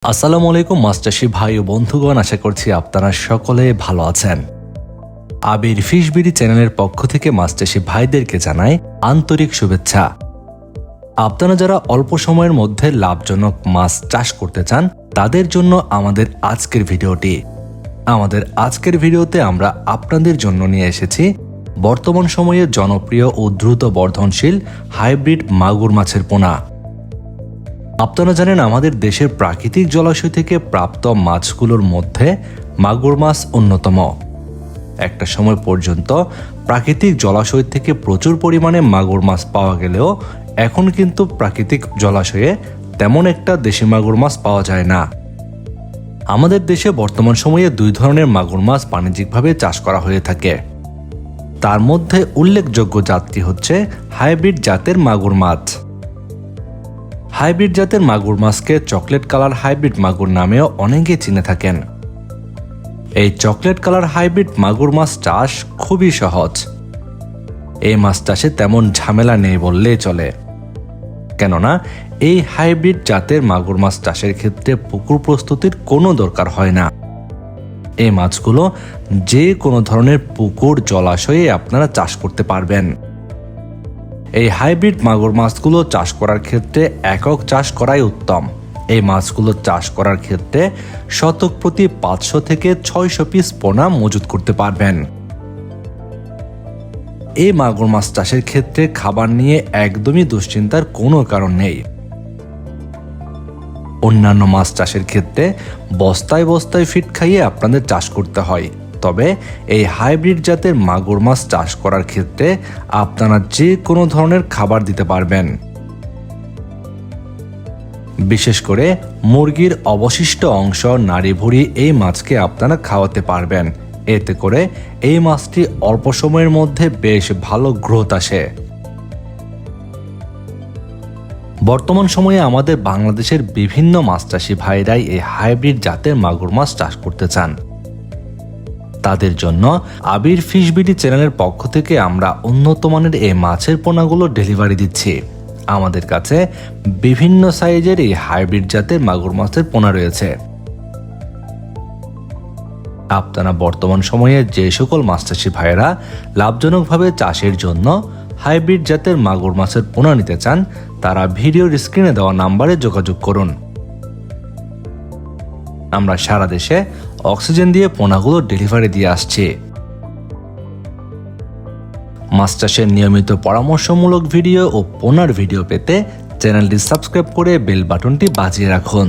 আসসালামু আলাইকুম মাছচাষী ভাই ও বন্ধুগণ, আশা করছি আপনারা সকলে ভালো আছেন। আবির ফিশবিড়ি চ্যানেলের পক্ষ থেকে মাছচাষী ভাইদেরকে জানাই আন্তরিক শুভেচ্ছা। আপনারা যারা অল্প সময়ের মধ্যে লাভজনক মাছ চাষ করতে চান তাদের জন্য আমাদের আজকের ভিডিওটি। আমাদের আজকের ভিডিওতে আমরা আপনাদের জন্য নিয়ে এসেছি বর্তমান সময়ে জনপ্রিয় ও দ্রুত বর্ধনশীল হাইব্রিড মাগুর মাছের পোনা। আপনারা জানেন আমাদের দেশের প্রাকৃতিক জলাশয় থেকে প্রাপ্ত মাছগুলোর মধ্যে মাগুর মাছ অন্যতম। একটা সময় পর্যন্ত প্রাকৃতিক জলাশয় থেকে প্রচুর পরিমাণে মাগুর মাছ পাওয়া গেলেও এখন কিন্তু প্রাকৃতিক জলাশয়ে তেমন একটা দেশি মাগুর মাছ পাওয়া যায় না। আমাদের দেশে বর্তমান সময়ে দুই ধরনের মাগুর মাছ বাণিজ্যিকভাবে চাষ করা হয়ে থাকে। তার মধ্যে উল্লেখযোগ্য জাতটি হচ্ছে হাইব্রিড জাতের মাগুর মাছ। হাইব্রিড জাতের মাগুর মাছকে চকলেট কালার হাইব্রিড মাগুর নামেও অনেকে চিনে থাকেন। এই চকলেট কালার হাইব্রিড মাগুর মাছ চাষ খুবই সহজ। এই মাছ চাষে তেমন ঝামেলা নেই বললেই চলে, কেননা এই হাইব্রিড জাতের মাগুর মাছ চাষের ক্ষেত্রে পুকুর প্রস্তুতির কোনো দরকার হয় না। এই মাছগুলো যে কোনো ধরনের পুকুর জলাশয়ে আপনারা চাষ করতে পারবেন। এই হাইব্রিড মাগুর মাছগুলো চাষ করার ক্ষেত্রে একক চাষ করাই উত্তম। এই মাছগুলো চাষ করার ক্ষেত্রে শতক প্রতি 500 থেকে 600 পিস পোনা মজুত করতে পারবেন। এই মাগুর মাছ চাষের ক্ষেত্রে খাবার নিয়ে একদমই দুশ্চিন্তার কোনো কারণ নেই। অন্যান্য মাছ চাষের ক্ষেত্রে বস্তায় বস্তায় ফিড খাইয়ে আপনাদের চাষ করতে হয়, তবে এই হাইব্রিড জাতের মাগুর মাছ চাষ করার ক্ষেত্রে আপনারা যে কোনো ধরনের খাবার দিতে পারবেন। বিশেষ করে মুরগির অবশিষ্ট অংশ নাড়ি ভুড়ি এই মাছকে আপনারা খাওয়াতে পারবেন। এতে করে এই মাছটি অল্প সময়ের মধ্যে বেশ ভালো গ্রোথ আসে। বর্তমান সময়ে আমাদের বাংলাদেশের বিভিন্ন মাছ চাষী ভাইরাই এই হাইব্রিড জাতের মাগুর মাছ চাষ করতে চান। তাদের জন্য আবির ফিশবিড়ি চ্যানেলের পক্ষ থেকে আমরা উন্নত মানের এই মাছের পোনাগুলো ডেলিভারি দিচ্ছি। আমাদের কাছে বিভিন্ন সাইজের এই হাইব্রিড জাতের মাগুর মাছের পোনা রয়েছে। আপনারা বর্তমান সময়ে যে সকল মাছ চাষী ভাইয়েরা লাভজনকভাবে চাষের জন্য হাইব্রিড জাতের মাগুর মাছের পোনা নিতে চান তারা ভিডিওর স্ক্রিনে দেওয়া নাম্বারে যোগাযোগ করুন। আমরা সারা দেশে অক্সিজেন দিয়ে পোনাগুলো ডেলিভারি দিয়ে আসছি। মাছ চাষের নিয়মিত পরামর্শমূলক ভিডিও ও পোনার ভিডিও পেতে চ্যানেলটি সাবস্ক্রাইব করে বেল বাটনটি বাজিয়ে রাখুন।